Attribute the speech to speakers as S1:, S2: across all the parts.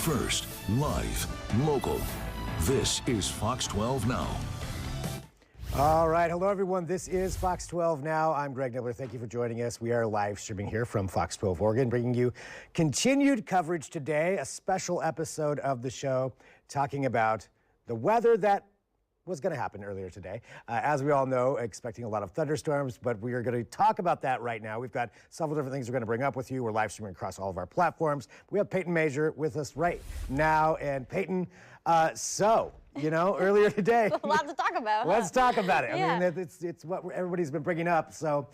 S1: First, live, local. This is Fox 12 Now.
S2: All right. Hello, everyone. This is Fox 12 Now. I'm Greg Nibbler. Thank you for joining us. We are live streaming here from Fox 12 Oregon, bringing you continued coverage today, a special episode of the show talking about the weather that was going to happen earlier today. As we all know, expecting a lot of thunderstorms, but we are going to talk about that right now. We've got several different things we're going to bring up with you. We're live streaming across all of our platforms. We have Peyton Major with us right now. And Peyton, earlier today.
S3: A lot to talk about.
S2: Let's talk about it.
S3: Yeah.
S2: I mean, it's what everybody's been bringing up. So,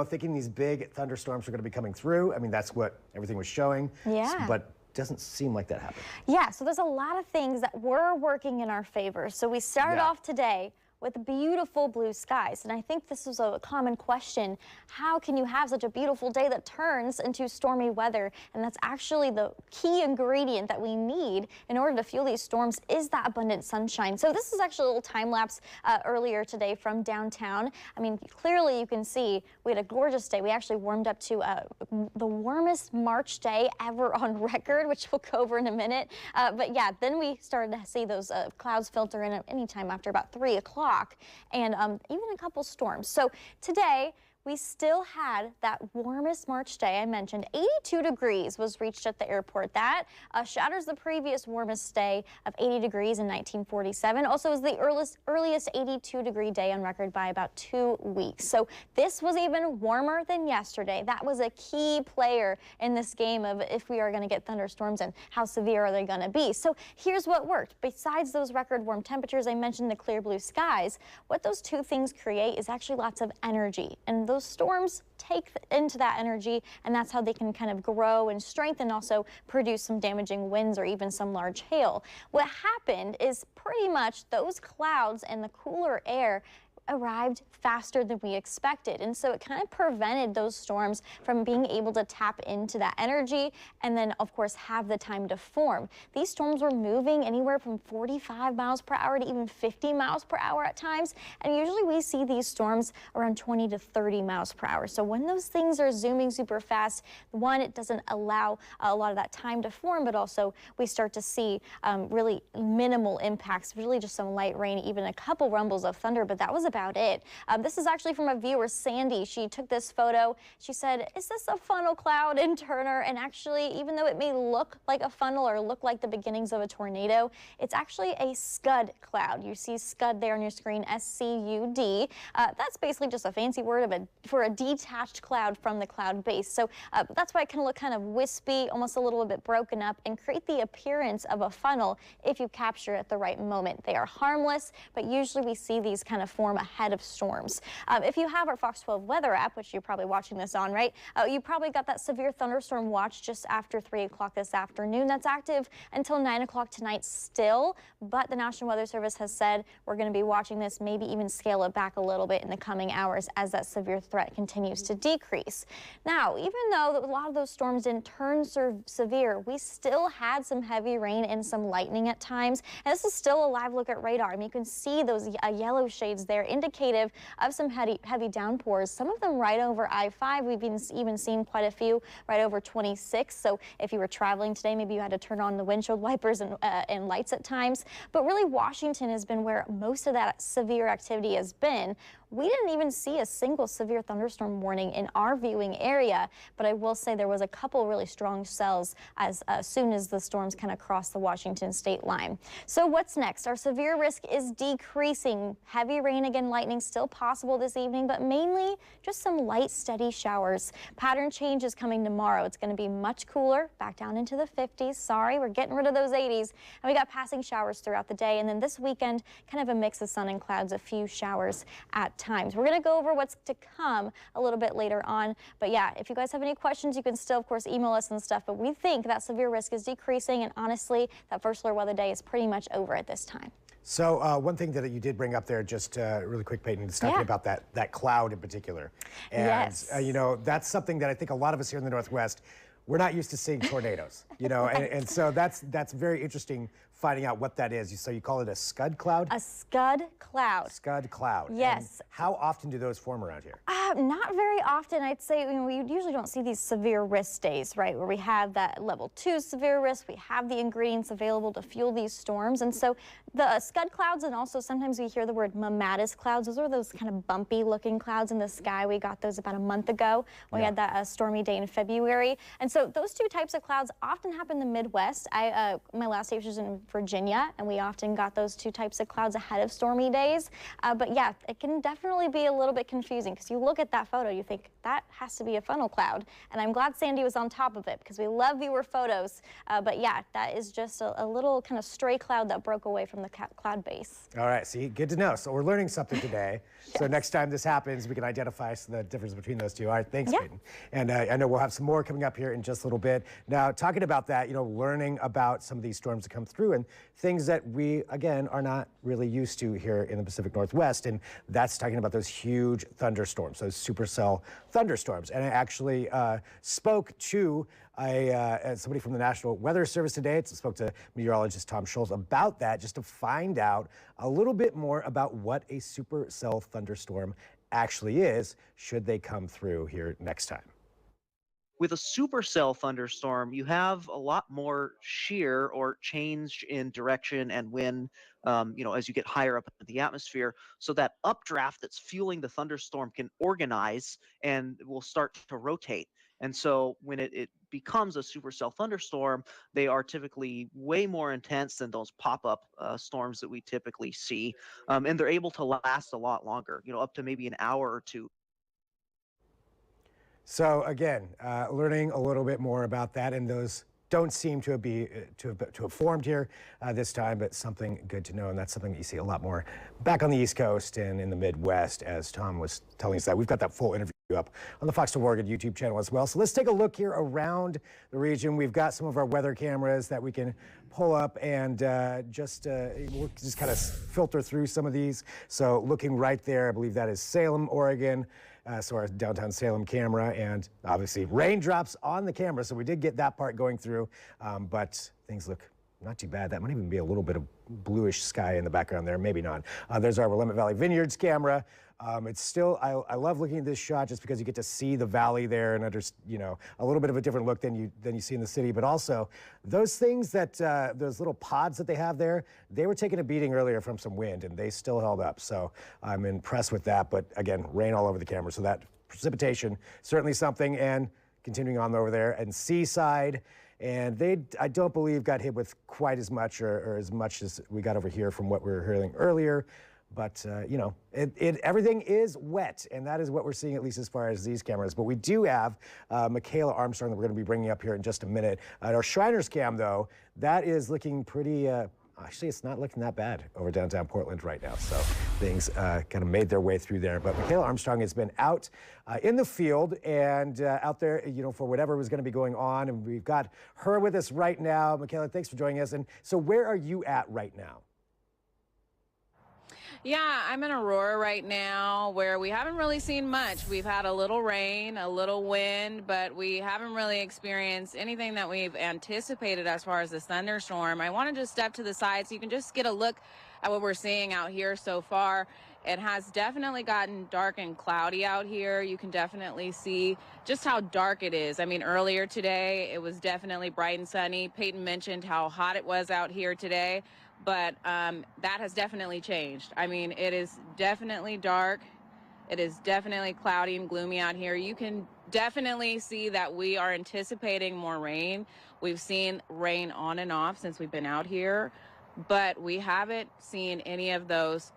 S2: thinking these big thunderstorms are going to be coming through. I mean, that's what everything was showing.
S3: Yeah.
S2: But doesn't seem like that happened.
S3: Yeah, so there's a lot of things that were working in our favor. So we started off today with beautiful blue skies. And I think this is a common question. How can you have such a beautiful day that turns into stormy weather? And that's actually the key ingredient that we need in order to fuel these storms is that abundant sunshine. So this is actually a little time lapse earlier today from downtown. I mean, clearly you can see we had a gorgeous day. We actually warmed up to the warmest March day ever on record, which we'll go over in a minute. But yeah, then we started to see those clouds filter in anytime after about 3 o'clock. And even a couple storms. So today, we still had that warmest March day I mentioned. 82 degrees was reached at the airport. That shatters the previous warmest day of 80 degrees in 1947. Also was the earliest 82-degree day on record by about 2 weeks. So this was even warmer than yesterday. That was a key player in this game of if we are going to get thunderstorms and how severe are they going to be. So here's what worked. Besides those record warm temperatures, I mentioned the clear blue skies. What those two things create is actually lots of energy. And those storms take into that energy, and that's how they can kind of grow and strengthen, also produce some damaging winds or even some large hail. What happened is pretty much those clouds and the cooler air arrived faster than we expected. And so it kind of prevented those storms from being able to tap into that energy and then, of course, have the time to form. These storms were moving anywhere from 45 miles per hour to even 50 miles per hour at times. And usually we see these storms around 20 to 30 miles per hour. So when those things are zooming super fast, one, it doesn't allow a lot of that time to form, but also we start to see really minimal impacts, really just some light rain, even a couple rumbles of thunder, but that was about it. This is actually from a viewer, Sandy. She took this photo. She said, is this a funnel cloud in Turner? And actually, even though it may look like a funnel or look like the beginnings of a tornado, it's actually a scud cloud. You see scud there on your screen, S-C-U-D. That's basically just a fancy word for a detached cloud from the cloud base. So that's why it can look kind of wispy, almost a little bit broken up, and create the appearance of a funnel if you capture it at the right moment. They are harmless, but usually we see these kind of form ahead of storms. If you have our Fox 12 weather app, which you're probably watching this on, right? You probably got that severe thunderstorm watch just after 3 o'clock this afternoon. That's active until 9 o'clock tonight still, but the National Weather Service has said we're going to be watching this, maybe even scale it back a little bit in the coming hours as that severe threat continues to decrease. Now, even though a lot of those storms didn't turn severe, we still had some heavy rain and some lightning at times. And this is still a live look at radar. I mean, you can see those yellow shades there indicative of some heavy downpours, some of them right over I-5. We've even seen quite a few right over 26. So if you were traveling today, maybe you had to turn on the windshield wipers and lights at times. But really, Washington has been where most of that severe activity has been. We didn't even see a single severe thunderstorm warning in our viewing area, but I will say there was a couple really strong cells as soon as the storms kind of crossed the Washington state line. So what's next? Our severe risk is decreasing. Heavy rain, again, lightning still possible this evening, but mainly just some light, steady showers. Pattern change is coming tomorrow. It's going to be much cooler, back down into the 50s. Sorry, we're getting rid of those 80s. And we got passing showers throughout the day. And then this weekend, kind of a mix of sun and clouds, a few showers at times. We're going to go over what's to come a little bit later on. But yeah, if you guys have any questions, you can still, of course, email us and stuff. But we think that severe risk is decreasing. And honestly, that first alert weather day is pretty much over at this time.
S2: So one thing that you did bring up there, just really quick, Peyton, is talking about that cloud in particular. And,
S3: yes.
S2: That's something that I think a lot of us here in the Northwest, we're not used to seeing tornadoes, and so that's very interesting finding out what that is. So you call it a scud cloud?
S3: A scud cloud.
S2: Scud cloud.
S3: Yes.
S2: And how often do those form around here?
S3: Not very often. I'd say we usually don't see these severe risk days, right, where we have that level 2 severe risk. We have the ingredients available to fuel these storms. And so the scud clouds, and also sometimes we hear the word mammatus clouds. Those are those kind of bumpy looking clouds in the sky. We got those about a month ago when we had that stormy day in February. And so those two types of clouds often happen in the Midwest. My last station was in Virginia, and we often got those two types of clouds ahead of stormy days. But yeah, it can definitely be a little bit confusing because you look at that photo, you think that has to be a funnel cloud. And I'm glad Sandy was on top of it because we love viewer photos. But yeah, that is just a little kind of stray cloud that broke away from the cloud base.
S2: All right, see, good to know. So we're learning something today. Yes. So next time this happens, we can identify the difference between those two. All right, thanks, Peyton. And I know we'll have some more coming up here in just a little bit. Now, talking about that, learning about some of these storms that come through and things that we, again, are not really used to here in the Pacific Northwest. And that's talking about those huge thunderstorms, those supercell thunderstorms. And I actually spoke to somebody from the National Weather Service today. Spoke to meteorologist Tom Schultz about that, just to find out a little bit more about what a supercell thunderstorm actually is, should they come through here next time.
S4: With a supercell thunderstorm, you have a lot more shear or change in direction and wind, as you get higher up in the atmosphere. So that updraft that's fueling the thunderstorm can organize and will start to rotate. And so when it becomes a supercell thunderstorm, they are typically way more intense than those pop-up storms that we typically see. And they're able to last a lot longer, up to maybe an hour or two.
S2: So again, learning a little bit more about that, and those don't seem to have formed here this time, but something good to know, and that's something that you see a lot more back on the East Coast and in the Midwest, as Tom was telling us that. We've got that full interview up on the Fox 12 Oregon YouTube channel as well. So let's take a look here around the region. We've got some of our weather cameras that we can pull up and we'll just kind of filter through some of these. So looking right there, I believe that is Salem, Oregon. So our downtown Salem camera, and obviously raindrops on the camera. So we did get that part going through, but things look not too bad. That might even be a little bit of bluish sky in the background there, maybe not. There's our Willamette Valley Vineyards camera. It's still, I love looking at this shot just because you get to see the valley there and a little bit of a different look than you see in the city. But also those things that, those little pods that they have there, they were taking a beating earlier from some wind and they still held up. So I'm impressed with that. But again, rain all over the camera. So that precipitation, certainly something. And continuing on over there, and Seaside, and they, I don't believe, got hit with quite as much or as much as we got over here from what we were hearing earlier. But, everything is wet, and that is what we're seeing, at least as far as these cameras. But we do have Michaela Armstrong that we're going to be bringing up here in just a minute. Our Shriners cam, though, that is looking pretty, actually, it's not looking that bad over downtown Portland right now. So things kind of made their way through there. But Michaela Armstrong has been out in the field and out there, for whatever was going to be going on. And we've got her with us right now. Michaela, thanks for joining us. And so where are you at right now?
S5: Yeah, I'm in Aurora right now, where we haven't really seen much. We've had a little rain, a little wind, but we haven't really experienced anything that we've anticipated as far as this thunderstorm. I wanted to step to the side so you can just get a look at what we're seeing out here so far. It has definitely gotten dark and cloudy out here. You can definitely see just how dark it is. I mean, earlier today, it was definitely bright and sunny. Peyton mentioned how hot it was out here today. But that has definitely changed. I mean, it is definitely dark. It is definitely cloudy and gloomy out here. You can definitely see that we are anticipating more rain. We've seen rain on and off since we've been out here, but we haven't seen any of those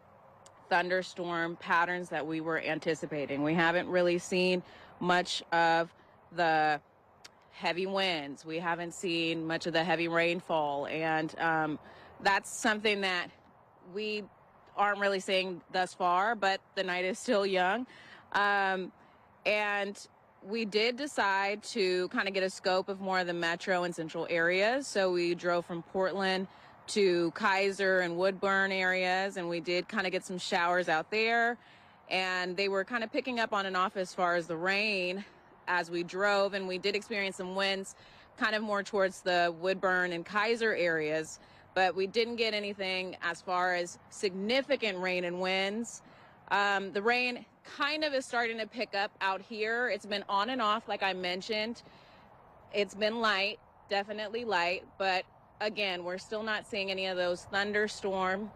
S5: thunderstorm patterns that we were anticipating. We haven't really seen much of the heavy winds. We haven't seen much of the heavy rainfall, and that's something that we aren't really seeing thus far, but the night is still young. And we did decide to kind of get a scope of more of the metro and central areas. So we drove from Portland to Kaiser and Woodburn areas, and we did kind of get some showers out there. And they were kind of picking up on and off as far as the rain as we drove, and we did experience some winds kind of more towards the Woodburn and Kaiser areas. but we didn't get anything as far as significant rain and winds. The rain kind of is starting to pick up out here. It's been on and off, like I mentioned. It's been light, definitely light, but again, we're still not seeing any of those thunderstorm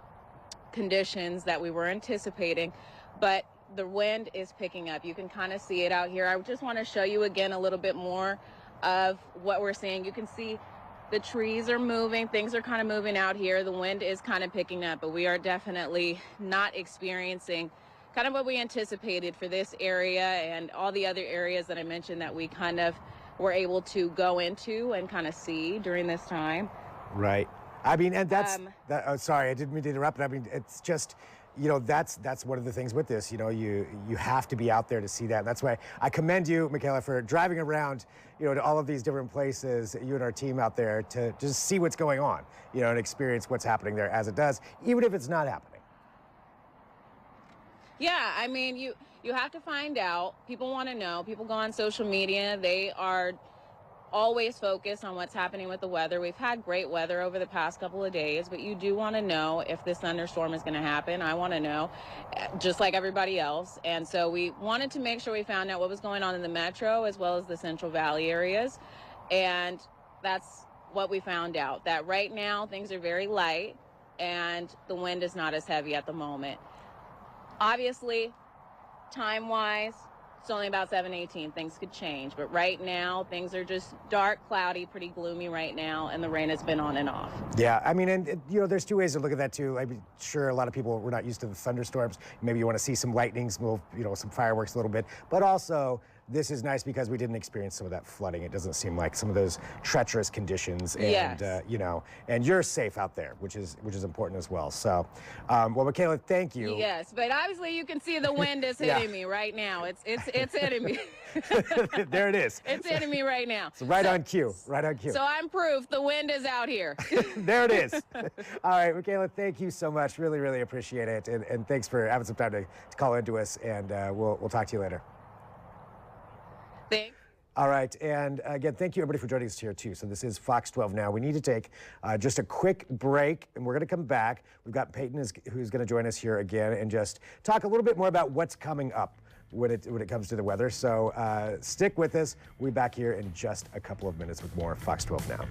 S5: conditions that we were anticipating, but the wind is picking up. You can kind of see it out here. I just want to show you again a little bit more of what we're seeing. You can see the trees are moving, things are kind of moving out here. The wind is kind of picking up, but we are definitely not experiencing kind of what we anticipated for this area and all the other areas that I mentioned that we kind of were able to go into and kind of see during this time.
S2: Right. I mean, and that's sorry, I didn't mean to interrupt, but I mean, it's just, you know, that's one of the things with this. You know, you have to be out there to see that. And that's why I commend you, Michaela, for driving around, you know, to all of these different places, you and our team out there, to just see what's going on, you know, and experience what's happening there as it does, even if it's not happening.
S5: Yeah, I mean, you have to find out. People want to know. People go on social media. They are always focused on what's happening with the weather. We've had great weather over the past couple of days, but you do want to know if this thunderstorm is going to happen. I want to know, just like everybody else. And so we wanted to make sure we found out what was going on in the metro as well as the Central Valley areas. And that's what we found out, that right now things are very light and the wind is not as heavy at the moment. Obviously, time-wise, it's only about 7:18. Things could change, but right now things are just dark, cloudy, pretty gloomy right now, and the rain has been on and off.
S2: Yeah, I mean, and you know, there's two ways to look at that too. I'm sure a lot of people were not used to the thunderstorms. Maybe you want to see some lightnings, you know, some fireworks a little bit, but also this is nice because we didn't experience some of that flooding. It doesn't seem like some of those treacherous conditions, and
S5: Yes.
S2: you know, and you're safe out there, which is important as well. So, well, Michaela, thank you.
S5: Yes, but obviously you can see the wind is
S2: Yeah.
S5: hitting me right now. It's hitting me.
S2: There it is.
S5: It's hitting me right now.
S2: So right on cue. Right on cue.
S5: So I'm proof the wind is out here.
S2: There it is. All right, Michaela, thank you so much. Really, really appreciate it, and thanks for having some time to call into us. And we'll talk to you later.
S5: Thanks.
S2: All right, and again, thank you everybody for joining us here too. So this is Fox 12 now. We need to take just a quick break, and we're going to come back. We've got Peyton who's going to join us here again and just talk a little bit more about what's coming up when it comes to the weather. So stick with us. We'll be back here in just a couple of minutes with more Fox 12 now.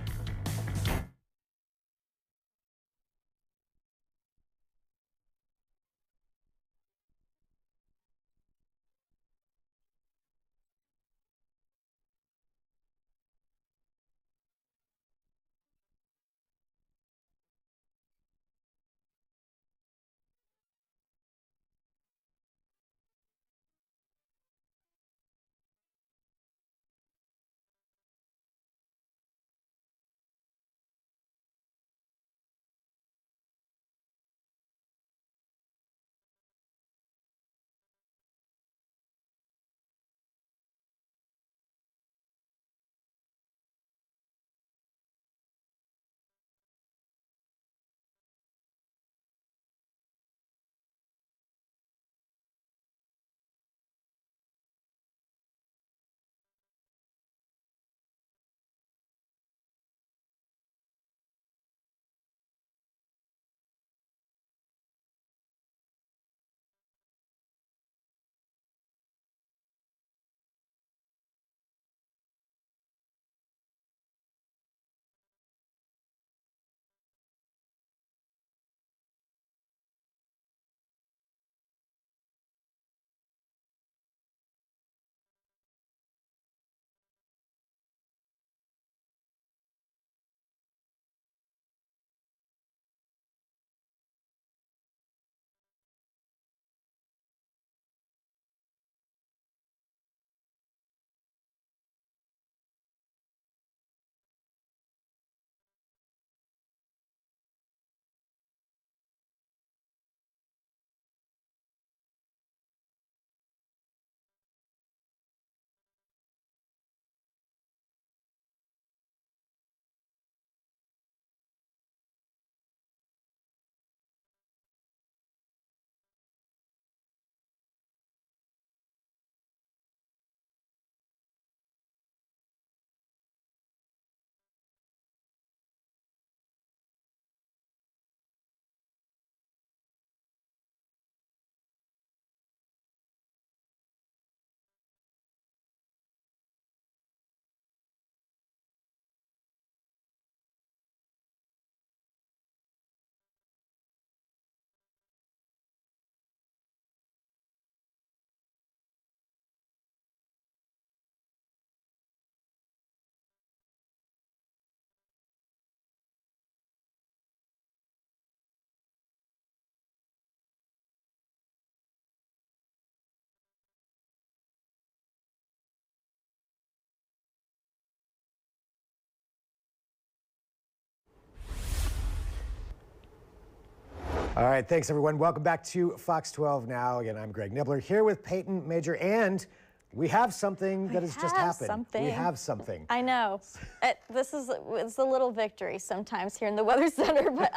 S2: All right, thanks everyone. Welcome back to Fox 12 Now. Again, I'm Greg Nibbler here with Peyton Major, and we have something that has just happened. We have something.
S3: I know. It's a little victory sometimes here in the Weather Center, but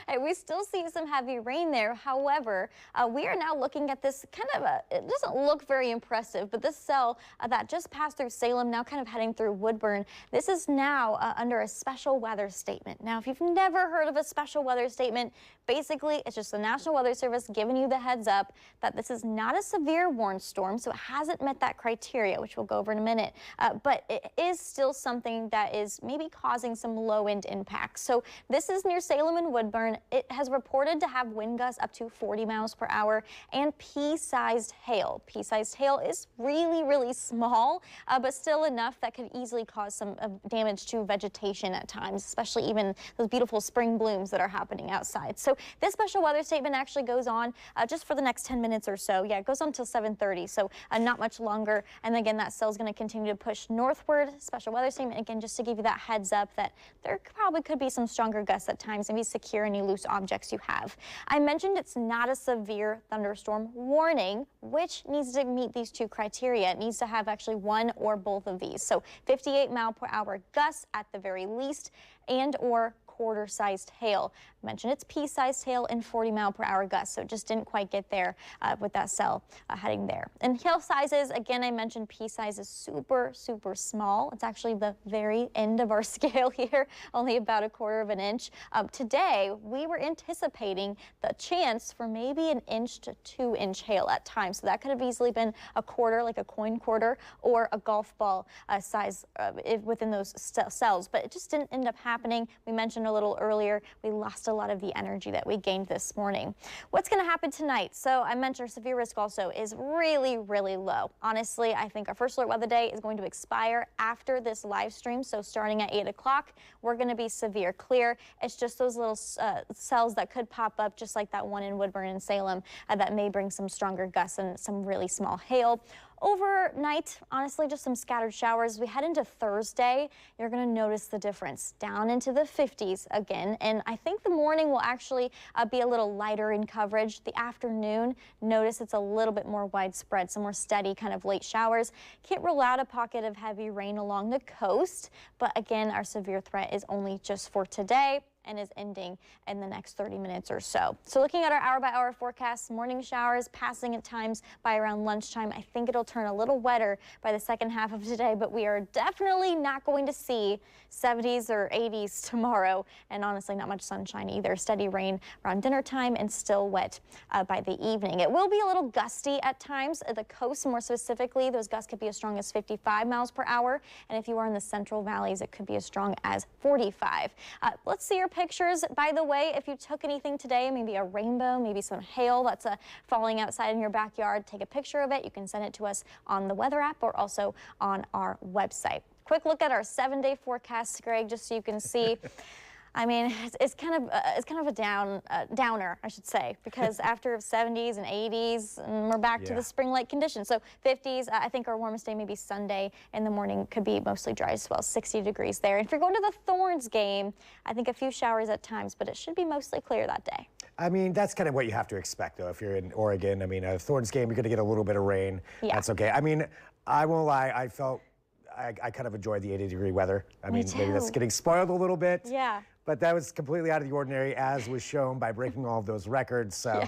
S3: hey, we still see some heavy rain there. However, we are now looking at this kind of it doesn't look very impressive, but this cell that just passed through Salem, now kind of heading through Woodburn, this is now under a special weather statement. Now, if you've never heard of a special weather statement, basically it's just the National Weather Service giving you the heads up that this is not a severe warned storm, so it hasn't met that criteria, which we'll go over in a minute, but it is still something that is maybe causing some low wind impacts. So this is near Salem and Woodburn. It has reported to have wind gusts up to 40 miles per hour and pea-sized hail. Pea-sized hail is really, really small, but still enough that could easily cause some damage to vegetation at times, especially even those beautiful spring blooms that are happening outside. So this special weather statement actually goes on just for the next 10 minutes or so. Yeah, it goes on until 7:30, so not much longer. And again, that cell is going to continue to push northward. Special weather statement, again, just to give you that heads up that there probably could be some stronger gusts at times. Maybe secure any loose objects you have. I mentioned it's not a severe thunderstorm warning, which needs to meet these two criteria. It needs to have actually one or both of these. So 58-mile-per-hour gusts at the very least, and or quarter-sized hail. I mentioned it's pea-sized hail and 40-mile-per-hour gusts, so it just didn't quite get there with that cell heading there. And hail sizes, again, I mentioned pea size is super, super small. It's actually the very end of our scale here, only about 1/4 of an inch. Today, we were anticipating the chance for maybe 1 inch to 2 inch hail at times, so that could have easily been a quarter, like a coin quarter, or a golf ball size within those cells, but it just didn't end up happening. We mentioned a little earlier, we lost a lot of the energy that we gained this morning. What's going to happen tonight? So I mentioned severe risk also is really, really low. Honestly, I think our first alert weather day is going to expire after this live stream. So starting at 8 o'clock, we're going to be severe clear. It's just those little cells that could pop up, just like that one in Woodburn and Salem, that may bring some stronger gusts and some really small hail. Overnight, honestly, just some scattered showers. We head into Thursday, you're going to notice the difference down into the 50s again. And I think the morning will actually be a little lighter in coverage. The afternoon, notice it's a little bit more widespread, some more steady kind of late showers. Can't rule out a pocket of heavy rain along the coast. But again, our severe threat is only just for today and is ending in the next 30 minutes or so. So looking at our hour-by-hour forecast, morning showers passing at times by around lunchtime. I think it'll turn a little wetter by the second half of today, but we are definitely not going to see 70s or 80s tomorrow, and honestly not much sunshine either. Steady rain around dinner time and still wet by the evening. It will be a little gusty at times. At the coast, more specifically, those gusts could be as strong as 55 miles per hour, and if you are in the central valleys, it could be as strong as 45. Let's see your pictures. By the way, if you took anything today, maybe a rainbow, maybe some hail that's falling outside in your backyard, take a picture of it. You can send it to us on the weather app or also on our website. Quick look at our 7-day forecast, Greg, just so you can see. I mean, it's kind of a downer, I should say, because after 70s and 80s, and we're back to the spring-like conditions. So 50s, I think our warmest day maybe Sunday in the morning could be mostly dry as well, 60 degrees there. And if you're going to the Thorns game, I think a few showers at times, but it should be mostly clear that day.
S2: I mean, that's kind of what you have to expect, though, if you're in Oregon. I mean, a Thorns game, you're going to get a little bit of rain. Yeah. That's okay. I mean, I won't lie, I kind of enjoyed the 80-degree weather. I mean, maybe that's getting spoiled a little bit.
S3: Yeah.
S2: But that was completely out of the ordinary, as was shown by breaking all of those records. So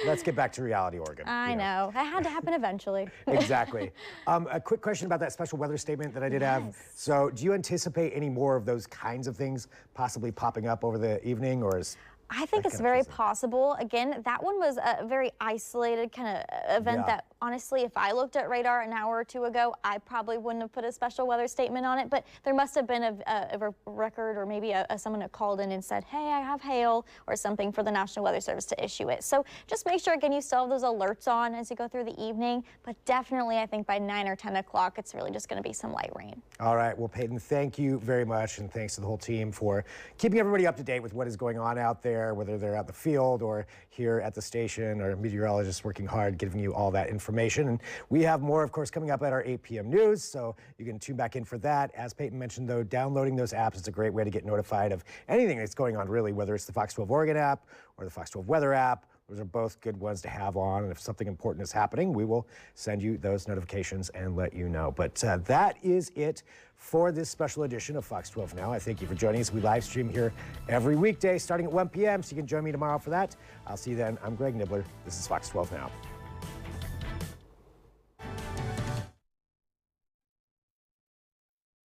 S2: let's get back to reality, Oregon.
S3: I know. It had to happen eventually.
S2: Exactly. A quick question about that special weather statement that I did have. So do you anticipate any more of those kinds of things possibly popping up over the evening, or is...
S3: I think it's very possible. Again, that one was a very isolated kind of event that, honestly, if I looked at radar an hour or two ago, I probably wouldn't have put a special weather statement on it. But there must have been a record, or maybe someone that called in and said, hey, I have hail or something, for the National Weather Service to issue it. So just make sure, again, you still have those alerts on as you go through the evening. But definitely, I think by 9 or 10 o'clock, it's really just going to be some light rain. All
S2: right. Well, Peyton, thank you very much. And thanks to the whole team for keeping everybody up to date with what is going on out there. there, whether they're out in the field or here at the station, or meteorologists working hard giving you all that information. And we have more, of course, coming up at our 8 p.m. news, so you can tune back in for that. As Peyton mentioned, though, downloading those apps is a great way to get notified of anything that's going on, really, whether it's the Fox 12 Oregon app or the Fox 12 Weather app. Those are both good ones to have on, and if something important is happening, we will send you those notifications and let you know. But that is it for this special edition of Fox 12 Now. I thank you for joining us. We live stream here every weekday starting at 1 p.m., so you can join me tomorrow for that. I'll see you then. I'm Greg Nibbler. This is Fox 12 Now.